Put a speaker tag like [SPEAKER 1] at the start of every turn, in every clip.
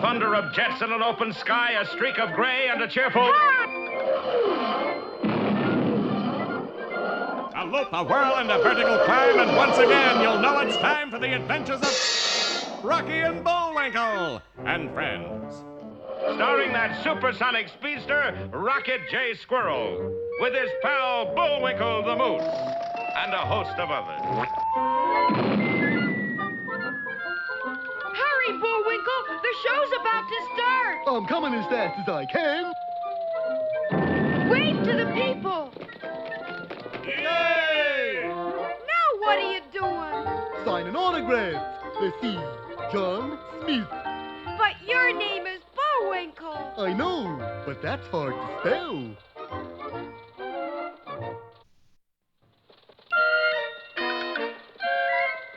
[SPEAKER 1] thunder of jets in an open sky, a streak of gray, and a cheerful...
[SPEAKER 2] A loop, a whirl, and a vertical climb, and once again you'll know it's time for the adventures of Rocky and Bullwinkle and Friends.
[SPEAKER 1] Starring that supersonic speedster, Rocket J. Squirrel, with his pal Bullwinkle the Moose, and a host of others.
[SPEAKER 3] Hurry, Bullwinkle! The show's about to start!
[SPEAKER 4] I'm coming as fast as I can.
[SPEAKER 3] Wave to the people!
[SPEAKER 2] Yay!
[SPEAKER 3] Now what are you doing?
[SPEAKER 4] Signing autographs. Let's see. John Smith.
[SPEAKER 3] But your name is Bullwinkle.
[SPEAKER 4] I know, but that's hard to spell.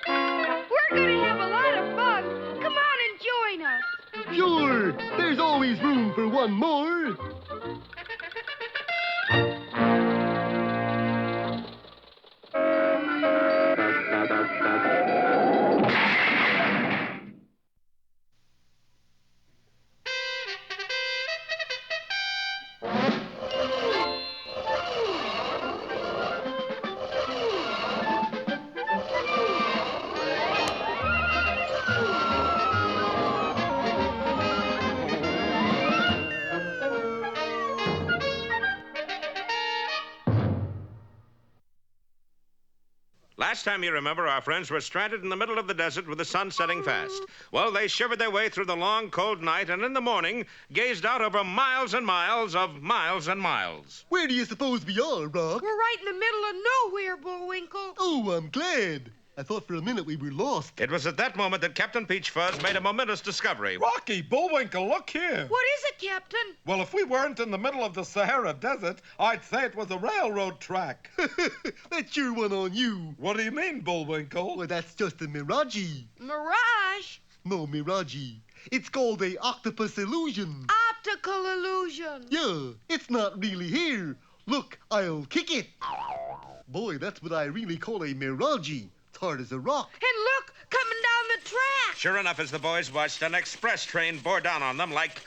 [SPEAKER 3] We're gonna have a lot of fun. Come on and join us.
[SPEAKER 4] Sure, there's always room for one more.
[SPEAKER 1] Last time you remember, our friends were stranded in the middle of the desert with the sun setting fast. Well, they shivered their way through the long, cold night, and in the morning, gazed out over miles and miles of miles and miles.
[SPEAKER 4] Where do you suppose we are, Rock?
[SPEAKER 3] We're right in the middle of nowhere, Bullwinkle.
[SPEAKER 4] Oh, I'm glad. I thought for a minute we were lost.
[SPEAKER 1] It was at that moment that Captain Peach Fuzz made a momentous discovery.
[SPEAKER 5] Rocky, Bullwinkle, look here.
[SPEAKER 3] What is it, Captain?
[SPEAKER 5] Well, if we weren't in the middle of the Sahara Desert, I'd say it was a railroad track.
[SPEAKER 4] That's sure one on you.
[SPEAKER 5] What do you mean, Bullwinkle?
[SPEAKER 4] Well, that's just a mirage.
[SPEAKER 3] Mirage?
[SPEAKER 4] No, mirage. It's called a octopus illusion.
[SPEAKER 3] Optical illusion.
[SPEAKER 4] Yeah, it's not really here. Look, I'll kick it. Boy, that's what I really call a mirage. It's hard as a rock.
[SPEAKER 3] And look, coming down the track.
[SPEAKER 1] Sure enough, as the boys watched, an express train bore down on them like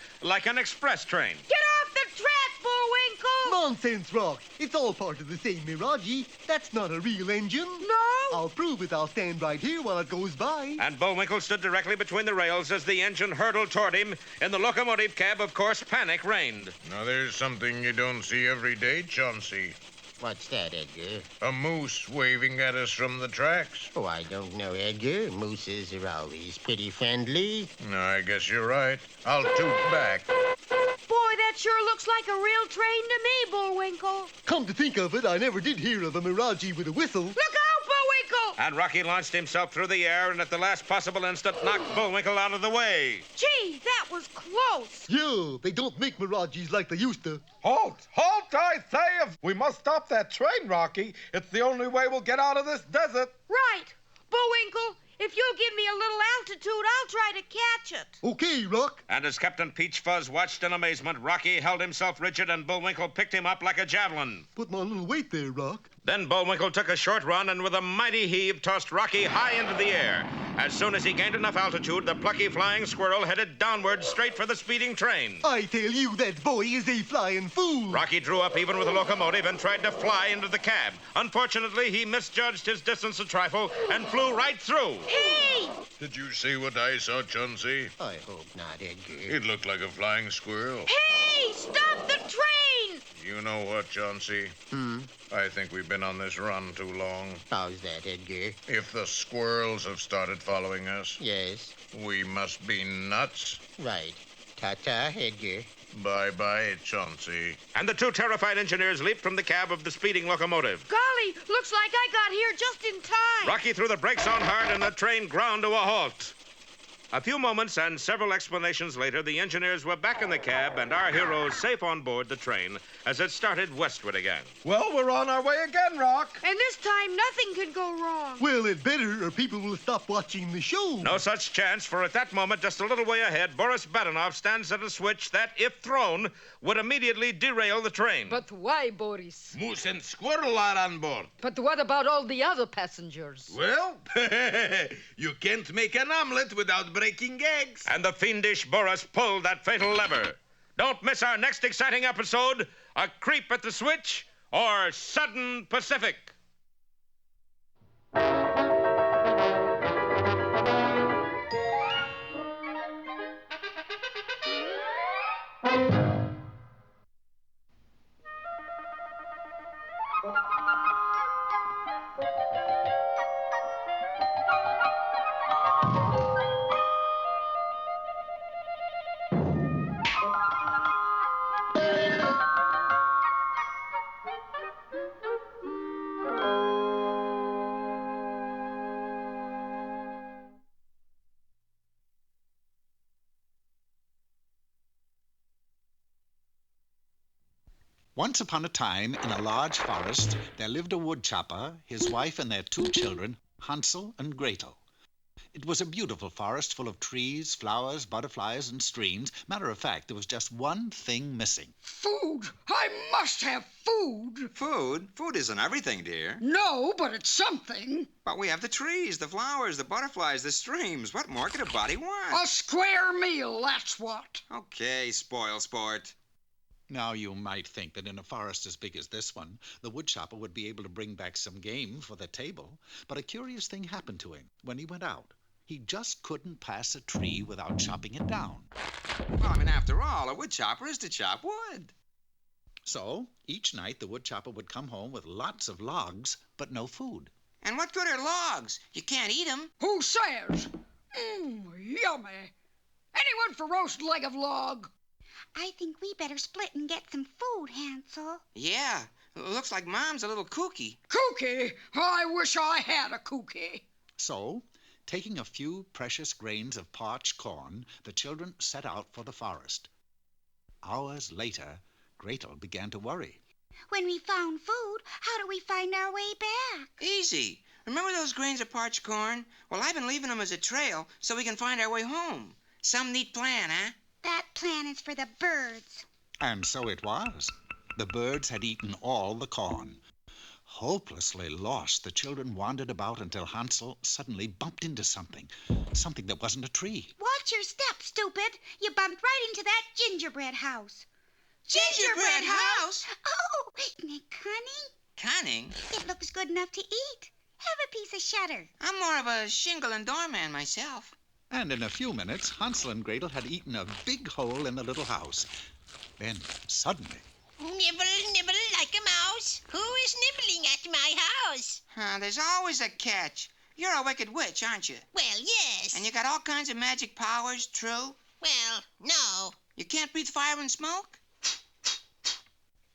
[SPEAKER 1] an express train.
[SPEAKER 3] Get off the track, Bullwinkle.
[SPEAKER 4] Nonsense, Rock. It's all part of the same mirage. That's not a real engine.
[SPEAKER 3] No?
[SPEAKER 4] I'll prove it. I'll stand right here while it goes by.
[SPEAKER 1] And Bullwinkle stood directly between the rails as the engine hurtled toward him. In the locomotive cab, of course, panic reigned.
[SPEAKER 6] Now, there's something you don't see every day, Chauncey.
[SPEAKER 7] What's that, Edgar?
[SPEAKER 6] A moose waving at us from the tracks.
[SPEAKER 7] Oh, I don't know, Edgar. Mooses are always pretty friendly.
[SPEAKER 6] No, I guess you're right. I'll toot back.
[SPEAKER 3] Boy, that sure looks like a real train to me, Bullwinkle.
[SPEAKER 4] Come to think of it, I never did hear of a mirage with a whistle.
[SPEAKER 3] Look out, Bullwinkle!
[SPEAKER 1] And Rocky launched himself through the air and at the last possible instant knocked Bullwinkle out of the way.
[SPEAKER 3] Gee, that was close.
[SPEAKER 4] Yeah, they don't make mirages like they used to.
[SPEAKER 5] Halt! Halt, I say! We must stop that train, Rocky. It's the only way we'll get out of this desert.
[SPEAKER 3] Right. Bullwinkle, if you'll give me a little altitude, I'll try to catch it.
[SPEAKER 4] Okay, Rock.
[SPEAKER 1] And as Captain Peach Fuzz watched in amazement, Rocky held himself rigid and Bullwinkle picked him up like a javelin.
[SPEAKER 4] Put my little weight there, Rock.
[SPEAKER 1] Then Bullwinkle took a short run and with a mighty heave tossed Rocky high into the air. As soon as he gained enough altitude, the plucky flying squirrel headed downward straight for the speeding train.
[SPEAKER 4] I tell you, that boy is a flying fool.
[SPEAKER 1] Rocky drew up even with the locomotive and tried to fly into the cab. Unfortunately, he misjudged his distance a trifle and flew right through.
[SPEAKER 3] Hey!
[SPEAKER 6] Did you see what I saw, Chauncey?
[SPEAKER 7] I hope not, Edgar.
[SPEAKER 6] It looked like a flying squirrel.
[SPEAKER 3] Hey! Stop the train!
[SPEAKER 6] You know what, Chauncey? I think we've been on this run too long.
[SPEAKER 7] How's that, Edgar?
[SPEAKER 6] If the squirrels have started following us,
[SPEAKER 7] Yes.
[SPEAKER 6] we must be nuts.
[SPEAKER 7] Right. Ta-ta, Edgar.
[SPEAKER 6] Bye-bye, Chauncey.
[SPEAKER 1] And the two terrified engineers leaped from the cab of the speeding locomotive.
[SPEAKER 3] Golly, looks like I got here just in time.
[SPEAKER 1] Rocky threw the brakes on hard and the train ground to a halt. A few moments and several explanations later, the engineers were back in the cab and our heroes safe on board the train as it started westward again.
[SPEAKER 5] Well, we're on our way again, Rock.
[SPEAKER 3] And this time, nothing can go wrong.
[SPEAKER 4] Well, it better, or people will stop watching the show.
[SPEAKER 1] No such chance, for at that moment, just a little way ahead, Boris Badenov stands at a switch that, if thrown, would immediately derail the train.
[SPEAKER 8] But why, Boris?
[SPEAKER 6] Moose and Squirrel are on board.
[SPEAKER 8] But what about all the other passengers?
[SPEAKER 6] Well, you can't make an omelet without
[SPEAKER 5] breaking eggs.
[SPEAKER 1] And the fiendish Boris pulled that fatal lever. Don't miss our next exciting episode, A Creep at the Switch or Sudden Pacific.
[SPEAKER 8] Once upon a time, in a large forest, there lived a woodchopper, his wife, and their 2 children, Hansel and Gretel. It was a beautiful forest full of trees, flowers, butterflies, and streams. Matter of fact, there was just one thing missing.
[SPEAKER 9] Food! I must have food!
[SPEAKER 10] Food? Food isn't everything, dear.
[SPEAKER 9] No, but it's something.
[SPEAKER 10] But we have the trees, the flowers, the butterflies, the streams. What more could a body want?
[SPEAKER 9] A square meal, that's what.
[SPEAKER 10] Okay, spoil sport.
[SPEAKER 8] Now, you might think that in a forest as big as this one, the woodchopper would be able to bring back some game for the table. But a curious thing happened to him when he went out. He just couldn't pass a tree without chopping it down.
[SPEAKER 10] Well, I mean, after all, a woodchopper is to chop wood.
[SPEAKER 8] So, each night the woodchopper would come home with lots of logs, but no food.
[SPEAKER 10] And what good are logs? You can't eat them.
[SPEAKER 9] Who says? Yummy. Anyone for roast leg of log?
[SPEAKER 3] I think we better split and get some food, Hansel.
[SPEAKER 10] Yeah, looks like Mom's a little kooky.
[SPEAKER 9] Kooky? I wish I had a kooky.
[SPEAKER 8] So, taking a few precious grains of parched corn, the children set out for the forest. Hours later, Gretel began to worry.
[SPEAKER 3] When we found food, how do we find our way back?
[SPEAKER 10] Easy. Remember those grains of parched corn? Well, I've been leaving them as a trail so we can find our way home. Some neat plan, huh?
[SPEAKER 3] That plan is for the birds.
[SPEAKER 8] And so it was. The birds had eaten all the corn. Hopelessly lost, the children wandered about until Hansel suddenly bumped into something that wasn't a tree.
[SPEAKER 3] Watch your step, stupid. You bumped right into that gingerbread house.
[SPEAKER 10] Gingerbread house?
[SPEAKER 3] Oh, isn't it cunning?
[SPEAKER 10] Cunning?
[SPEAKER 3] It looks good enough to eat. Have a piece of shutter.
[SPEAKER 10] I'm more of a shingle and doorman myself.
[SPEAKER 8] And in a few minutes, Hansel and Gretel had eaten a big hole in the little house. Then, suddenly...
[SPEAKER 11] Nibble, nibble like a mouse. Who is nibbling at my house?
[SPEAKER 10] There's always a catch. You're a wicked witch, aren't you?
[SPEAKER 11] Well, yes.
[SPEAKER 10] And you got all kinds of magic powers, true?
[SPEAKER 11] Well, no.
[SPEAKER 10] You can't breathe fire and smoke?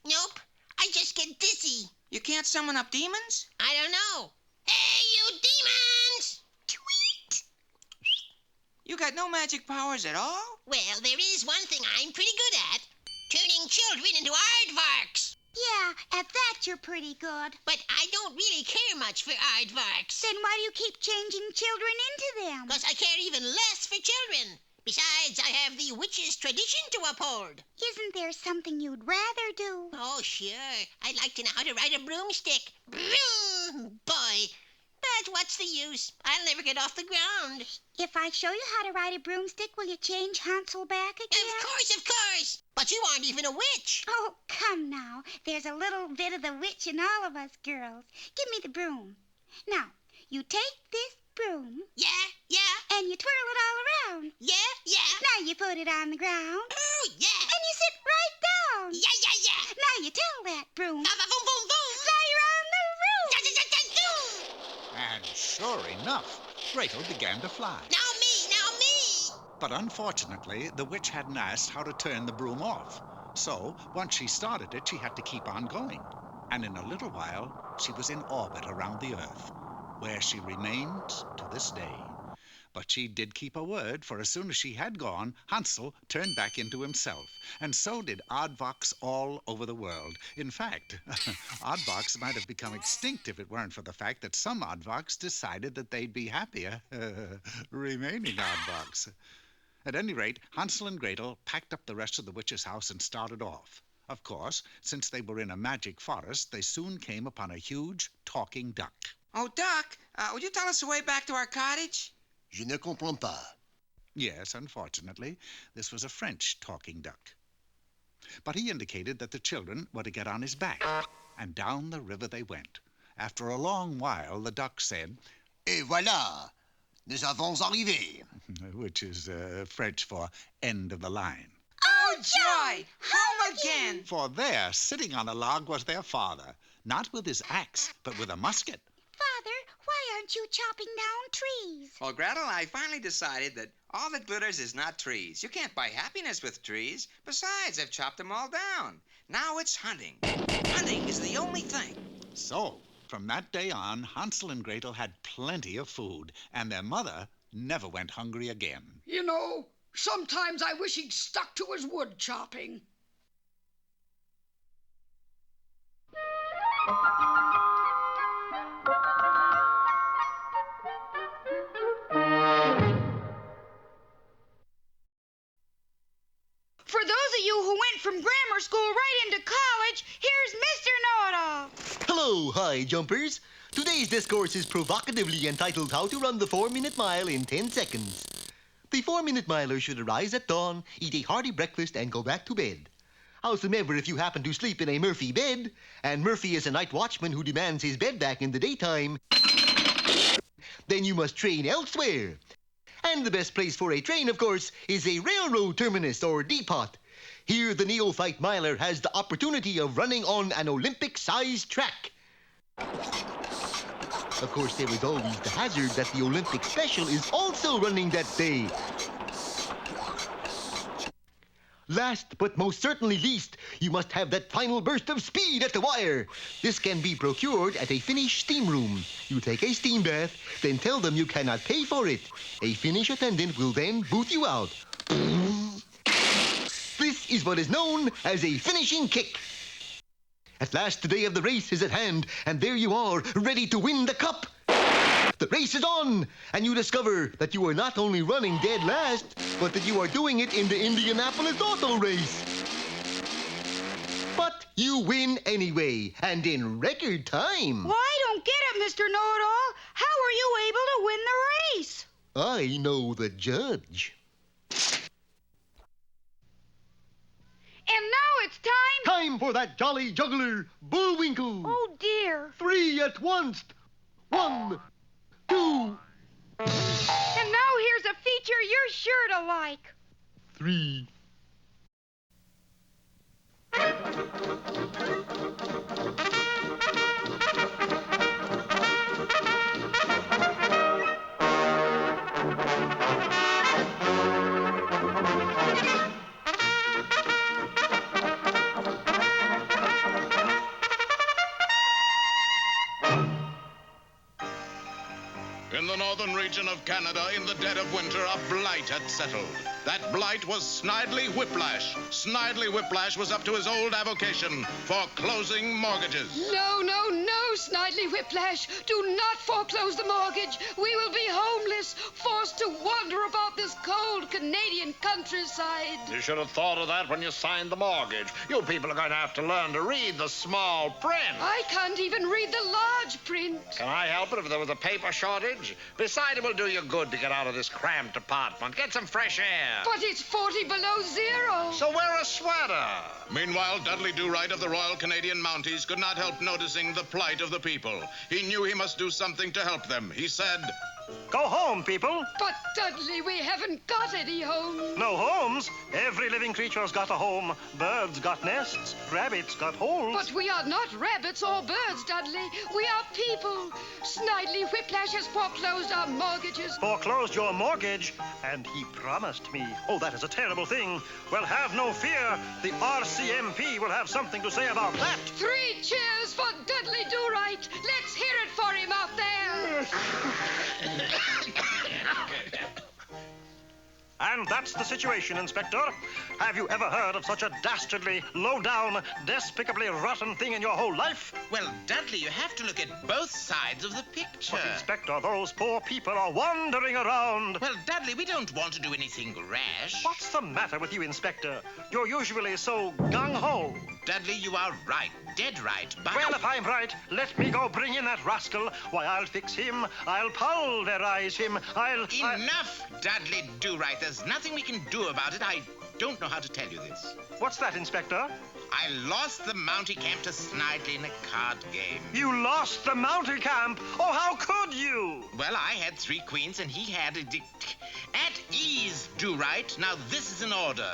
[SPEAKER 11] Nope. I just get dizzy.
[SPEAKER 10] You can't summon up demons?
[SPEAKER 11] I don't know. Hey, you demons!
[SPEAKER 3] Tweet!
[SPEAKER 10] You got no magic powers at all?
[SPEAKER 11] Well, there is one thing I'm pretty good at. Turning children into aardvarks.
[SPEAKER 3] Yeah, at that you're pretty good.
[SPEAKER 11] But I don't really care much for aardvarks.
[SPEAKER 3] Then why do you keep changing children into them?
[SPEAKER 11] Because I care even less for children. Besides, I have the witch's tradition to uphold.
[SPEAKER 3] Isn't there something you'd rather do?
[SPEAKER 11] Oh, sure. I'd like to know how to ride a broomstick. Broom, boy. But what's the use? I'll never get off the ground.
[SPEAKER 3] If I show you how to ride a broomstick, will you change Hansel back again?
[SPEAKER 11] Of course. But you aren't even a witch.
[SPEAKER 3] Oh, come now. There's a little bit of the witch in all of us girls. Give me the broom. Now, you take this broom.
[SPEAKER 11] Yeah.
[SPEAKER 3] And you twirl it all around.
[SPEAKER 11] Yeah.
[SPEAKER 3] Now you put it on the ground.
[SPEAKER 11] Oh, yeah.
[SPEAKER 3] And you sit right down.
[SPEAKER 11] Yeah.
[SPEAKER 3] Now you tell that broom.
[SPEAKER 11] Boom, boom, boom.
[SPEAKER 3] Now you're on the roof.
[SPEAKER 8] And sure enough, Gretel began to fly.
[SPEAKER 11] Now me.
[SPEAKER 8] But unfortunately, the witch hadn't asked how to turn the broom off. So, once she started it, she had to keep on going. And in a little while, she was in orbit around the Earth, where she remained to this day. But she did keep her word, for as soon as she had gone, Hansel turned back into himself. And so did aardvarks all over the world. In fact, aardvarks might have become extinct if it weren't for the fact that some aardvarks decided that they'd be happier remaining aardvarks. At any rate, Hansel and Gretel packed up the rest of the witch's house and started off. Of course, since they were in a magic forest, they soon came upon a huge talking duck.
[SPEAKER 10] Oh, Duck, would you tell us the way back to our cottage?
[SPEAKER 7] Je ne comprends pas.
[SPEAKER 8] Yes, unfortunately, this was a French talking duck. But he indicated that the children were to get on his back, and down the river they went. After a long while, the duck said,
[SPEAKER 7] Et voilà, nous avons arrivé.
[SPEAKER 8] which is French for end of the line.
[SPEAKER 10] Oh, joy! Home again!
[SPEAKER 8] For there, sitting on a log, was their father, not with his axe, but with a musket.
[SPEAKER 3] Father, why aren't you chopping down trees?
[SPEAKER 10] Well, Gretel, I finally decided that all that glitters is not trees. You can't buy happiness with trees. Besides, I've chopped them all down. Now it's hunting. Hunting is the only thing.
[SPEAKER 8] So, from that day on, Hansel and Gretel had plenty of food, and their mother never went hungry again.
[SPEAKER 9] You know, sometimes I wish he'd stuck to his wood chopping. For those of you who went from grammar school right into college, here's Mr. Know-It-All.
[SPEAKER 4] Hello, high jumpers. Today's discourse is provocatively entitled How to Run the 4-Minute Mile in 10 Seconds. The 4-minute miler should arise at dawn, eat a hearty breakfast, and go back to bed. Howsoever, if you happen to sleep in a Murphy bed, and Murphy is a night watchman who demands his bed back in the daytime, then you must train elsewhere. And the best place for a train, of course, is a railroad terminus or depot. Here, the neophyte miler has the opportunity of running on an Olympic-sized track. Of course, there is always the hazard that the Olympic special is also running that day. Last but most certainly least, you must have that final burst of speed at the wire. This can be procured at a Finnish steam room. You take a steam bath, then tell them you cannot pay for it. A Finnish attendant will then boot you out. This is what is known as a finishing kick. At last, the day of the race is at hand, and there you are, ready to win the cup. The race is on, and you discover that you are not only running dead last, but that you are doing it in the Indianapolis auto race. But you win anyway, and in record time.
[SPEAKER 9] Well, I don't get it, Mr. Know-It-All. How were you able to win the race?
[SPEAKER 4] I know the judge.
[SPEAKER 9] And now it's time...
[SPEAKER 4] Time for that jolly juggler, Bullwinkle.
[SPEAKER 9] Oh, dear.
[SPEAKER 4] 3 at once. 1, 2.
[SPEAKER 9] And now here's a feature you're sure to like.
[SPEAKER 4] 3.
[SPEAKER 6] In the northern region of Canada, in the dead of winter, a blight had settled. That blight was Snidely Whiplash. Snidely Whiplash was up to his old avocation, foreclosing mortgages.
[SPEAKER 9] No, no, no, Snidely Whiplash. Do not foreclose the mortgage. We will be homeless, forced to wander about this cold Canadian countryside.
[SPEAKER 2] You should have thought of that when you signed the mortgage. You people are going to have to learn to read the small print.
[SPEAKER 9] I can't even read the large print.
[SPEAKER 2] Can I help it if there was a paper shortage? Besides, it will do you good to get out of this cramped apartment. Get some fresh air.
[SPEAKER 9] But it's 40 below zero.
[SPEAKER 2] So wear a sweater.
[SPEAKER 6] Meanwhile, Dudley Do-Right of the Royal Canadian Mounties could not help noticing the plight of the people. He knew he must do something to help them. He said,
[SPEAKER 12] Go home, people.
[SPEAKER 9] But, Dudley, we haven't got any homes.
[SPEAKER 12] No homes? Every living creature's got a home. Birds got nests. Rabbits got holes.
[SPEAKER 9] But we are not rabbits or birds, Dudley. We are people. Snidely Whiplash has foreclosed our mortgages.
[SPEAKER 12] Foreclosed your mortgage? And he promised me. Oh, that is a terrible thing. Well, have no fear. The RCMP will have something to say about that.
[SPEAKER 9] 3 cheers for Dudley Do-Right. Let's hear it for him out there.
[SPEAKER 12] And that's the situation, Inspector. Have you ever heard of such a dastardly, low-down, despicably rotten thing in your whole life?
[SPEAKER 10] Well, Dudley, you have to look at both sides of the picture.
[SPEAKER 12] But, Inspector, those poor people are wandering around.
[SPEAKER 10] Well, Dudley, we don't want to do anything rash.
[SPEAKER 12] What's the matter with you, Inspector? You're usually so gung-ho.
[SPEAKER 6] Dudley, you are right. Dead right. But...
[SPEAKER 12] Well, if I'm right, let me go bring in that rascal. Why, I'll fix him. I'll pulverize him.
[SPEAKER 6] Enough, Dudley Do-Right. There's nothing we can do about it. I don't know how to tell you this.
[SPEAKER 12] What's that, Inspector?
[SPEAKER 6] I lost the Mountie camp to Snidely in a card game.
[SPEAKER 12] You lost the Mountie camp? Oh, how could you?
[SPEAKER 6] Well, I had 3 queens and he had at ease, Do-Right. Now, this is an order.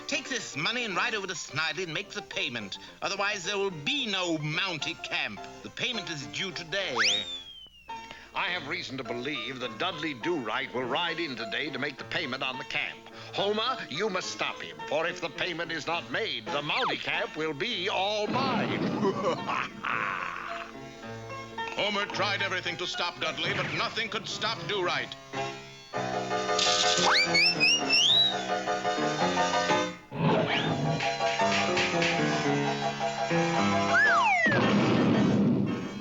[SPEAKER 6] Take this money and ride over to Snidely and make the payment. Otherwise, there will be no Mountie camp. The payment is due today.
[SPEAKER 13] I have reason to believe that Dudley Do-Right will ride in today to make the payment on the camp. Homer, you must stop him, for if the payment is not made, the Mountie camp will be all mine.
[SPEAKER 6] Homer tried everything to stop Dudley, but nothing could stop Do-Right.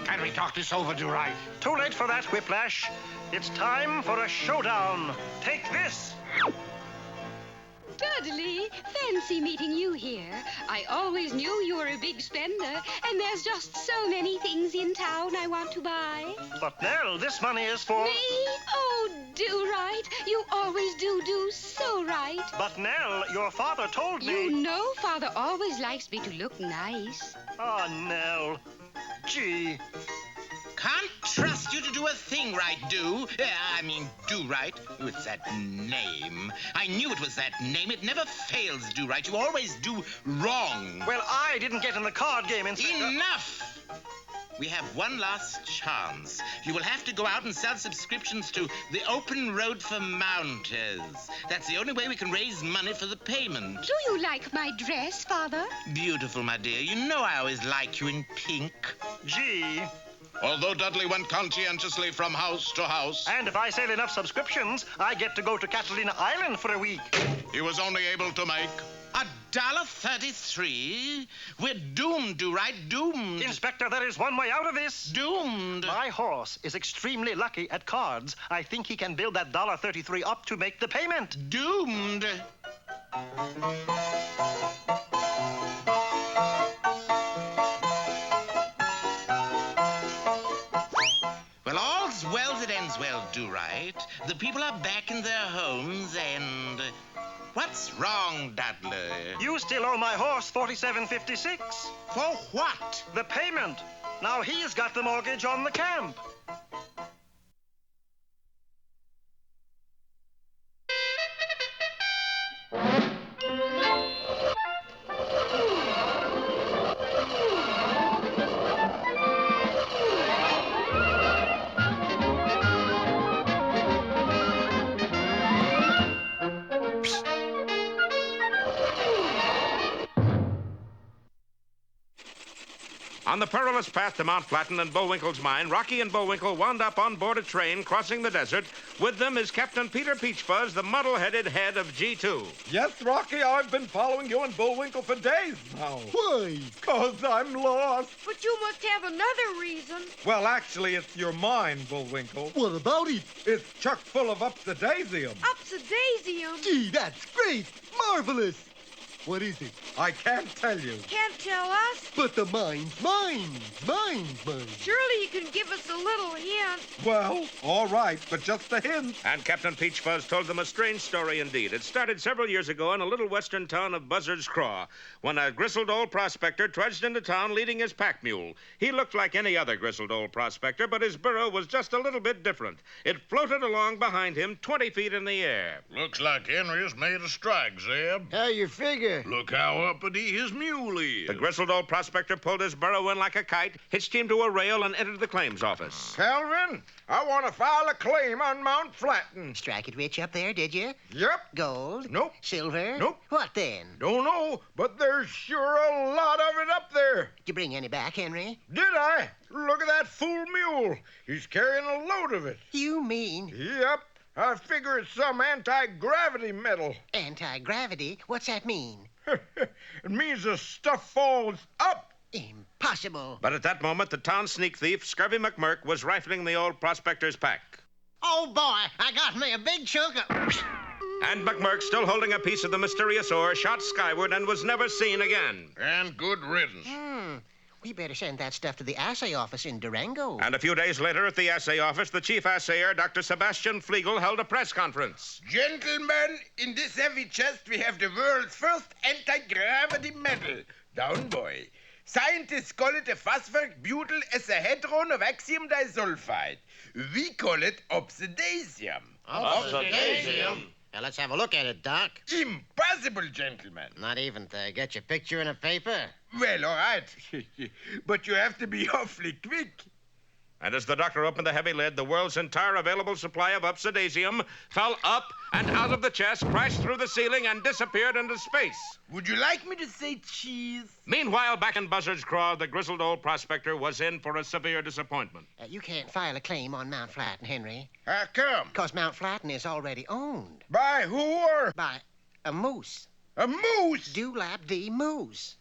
[SPEAKER 13] Can we talk this over, Do-Right?
[SPEAKER 12] Too late for that, Whiplash. It's time for a showdown. Take this.
[SPEAKER 9] Dudley, fancy meeting you here. I always knew you were a big spender, and there's just so many things in town I want to buy.
[SPEAKER 12] But, Nell, this money is for...
[SPEAKER 9] Me? Oh, Do-Right. You always do so right.
[SPEAKER 12] But, Nell, your father told me...
[SPEAKER 9] You know Father always likes me to look nice.
[SPEAKER 12] Oh, Nell. Gee.
[SPEAKER 6] Can't trust you to do a thing right, Do-Right. It's that name. I knew it was that name. It never fails, Do-Right. You always do wrong.
[SPEAKER 12] Well, I didn't get in the card game, Inspector.
[SPEAKER 6] Enough! We have one last chance. You will have to go out and sell subscriptions to the Open Road for MOUNTIES. That's the only way we can raise money for the payment.
[SPEAKER 3] Do you like my dress, Father?
[SPEAKER 6] Beautiful, my dear. You know I always like you in pink.
[SPEAKER 12] Gee.
[SPEAKER 6] Although Dudley went conscientiously from house to house.
[SPEAKER 12] And if I sell enough subscriptions, I get to go to Catalina Island for a week.
[SPEAKER 6] He was only able to make $1.33. We're doomed, Do-Right, doomed.
[SPEAKER 12] Inspector, there is one way out of this.
[SPEAKER 6] Doomed.
[SPEAKER 12] My horse is extremely lucky at cards. I think he can build that $1.33 up to make the payment.
[SPEAKER 6] Doomed. Well, all's well that ends well, Do-Right. The people are back in their homes and... What's wrong, Dudley?
[SPEAKER 12] You still owe my horse $47.56.
[SPEAKER 6] For what?
[SPEAKER 12] The payment. Now he's got the mortgage on the camp.
[SPEAKER 1] On the perilous path to Mount Flatton and Bullwinkle's mine, Rocky and Bullwinkle wound up on board a train crossing the desert. With them is Captain Peter Peachfuzz, the muddle-headed head of G2.
[SPEAKER 5] Yes, Rocky, I've been following you and Bullwinkle for days now.
[SPEAKER 4] Why?
[SPEAKER 5] 'Cause I'm lost.
[SPEAKER 9] But you must have another reason.
[SPEAKER 5] Well, actually, it's your mind, Bullwinkle.
[SPEAKER 4] What about it?
[SPEAKER 5] It's chock full of Upsidasium.
[SPEAKER 9] Upsidasium?
[SPEAKER 4] Gee, that's great. Marvelous. What is it?
[SPEAKER 5] I can't tell you.
[SPEAKER 9] Can't tell us?
[SPEAKER 4] But the mine's mine. Mine's mine.
[SPEAKER 9] Surely you can give us a little hint.
[SPEAKER 5] Well, all right, but just a hint.
[SPEAKER 1] And Captain Peachfuzz told them a strange story indeed. It started several years ago in a little western town of Buzzard's Craw, when a grizzled old prospector trudged into town leading his pack mule. He looked like any other grizzled old prospector, but his burro was just a little bit different. It floated along behind him 20 feet in the air.
[SPEAKER 6] Looks like Henry's made a strike, Zeb.
[SPEAKER 7] How you figure?
[SPEAKER 6] Look how uppity his mule is.
[SPEAKER 1] The grizzled old prospector pulled his burro in like a kite, hitched him to a rail, and entered the claims office.
[SPEAKER 5] Calvin, I want to file a claim on Mount Flatton.
[SPEAKER 11] Strike it rich up there, did you?
[SPEAKER 5] Yep.
[SPEAKER 11] Gold?
[SPEAKER 5] Nope.
[SPEAKER 11] Silver?
[SPEAKER 5] Nope.
[SPEAKER 11] What then?
[SPEAKER 5] Don't know, but there's sure a lot of it up there.
[SPEAKER 11] Did you bring any back, Henry?
[SPEAKER 5] Did I? Look at that fool mule. He's carrying a load of it.
[SPEAKER 11] You mean?
[SPEAKER 5] Yep. I figure it's some anti-gravity metal.
[SPEAKER 11] Anti-gravity? What's that mean?
[SPEAKER 5] It means the stuff falls up.
[SPEAKER 11] Impossible.
[SPEAKER 1] But at that moment, the town sneak thief, Scurvy McMurk, was rifling the old prospector's pack.
[SPEAKER 11] Oh, boy, I got me a big chunk of...
[SPEAKER 1] And McMurk, still holding a piece of the mysterious ore, shot skyward and was never seen again.
[SPEAKER 13] And good riddance.
[SPEAKER 11] We better send that stuff to the assay office in Durango.
[SPEAKER 1] And a few days later at the assay office, the chief assayer, Dr. Sebastian Flegel, held a press conference.
[SPEAKER 14] Gentlemen, in this heavy chest we have the world's first anti-gravity metal. Down, boy. Scientists call it a phosphoric butyl eshahedron of axium disulfide. We call it Upsidasium.
[SPEAKER 7] Upsidasium? Now, let's have a look at it, Doc.
[SPEAKER 14] Impossible, gentlemen.
[SPEAKER 7] Not even to get your picture in a paper?
[SPEAKER 14] Well, all right. But you have to be awfully quick.
[SPEAKER 1] And as the doctor opened the heavy lid, the world's entire available supply of Upsidasium fell up and out of the chest, crashed through the ceiling, and disappeared into space.
[SPEAKER 14] Would you like me to say cheese?
[SPEAKER 1] Meanwhile, back in Buzzard's Craw, the grizzled old prospector was in for a severe disappointment.
[SPEAKER 11] You can't file a claim on Mount Flatten, Henry.
[SPEAKER 14] How come?
[SPEAKER 11] Because Mount Flatten is already owned.
[SPEAKER 14] By who or?
[SPEAKER 11] By a moose.
[SPEAKER 14] A moose?
[SPEAKER 11] Dewlap the moose.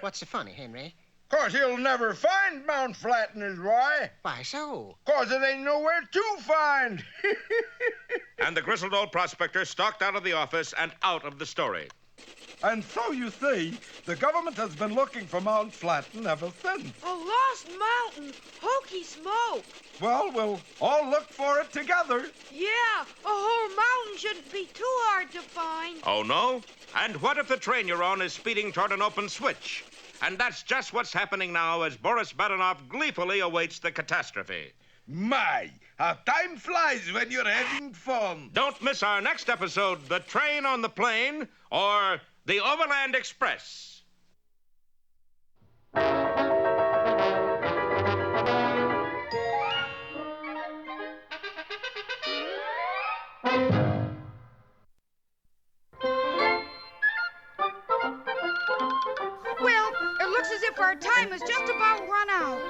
[SPEAKER 11] What's so funny, Henry?
[SPEAKER 14] 'Cause he'll never find Mount Flatten is why.
[SPEAKER 11] Why so?
[SPEAKER 14] 'Cause it ain't nowhere to find.
[SPEAKER 1] And the grizzled old prospector stalked out of the office and out of the story.
[SPEAKER 5] And so you see, the government has been looking for Mount Flatten ever since.
[SPEAKER 15] A lost mountain. Hokey smoke.
[SPEAKER 5] Well, we'll all look for it together.
[SPEAKER 15] Yeah, a whole mountain shouldn't be too hard to find.
[SPEAKER 1] Oh, no? And what if the train you're on is speeding toward an open switch? And that's just what's happening now as Boris Badenov gleefully awaits the catastrophe.
[SPEAKER 14] My, how time flies when you're having fun.
[SPEAKER 1] Don't miss our next episode, The Train on the Plain, or The Overland Express.
[SPEAKER 15] Well, it looks as if our time is just about run out.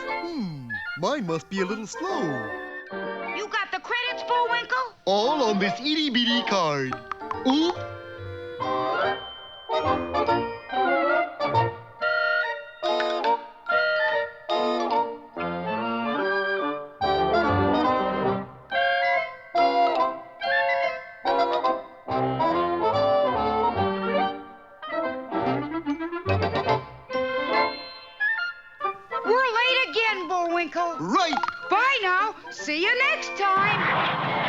[SPEAKER 4] Mine must be a little slow.
[SPEAKER 15] You got the credits, Bullwinkle?
[SPEAKER 4] All on this itty-bitty card. Oop!
[SPEAKER 15] We're late again, Bullwinkle.
[SPEAKER 4] Right.
[SPEAKER 15] Bye now. See you next time.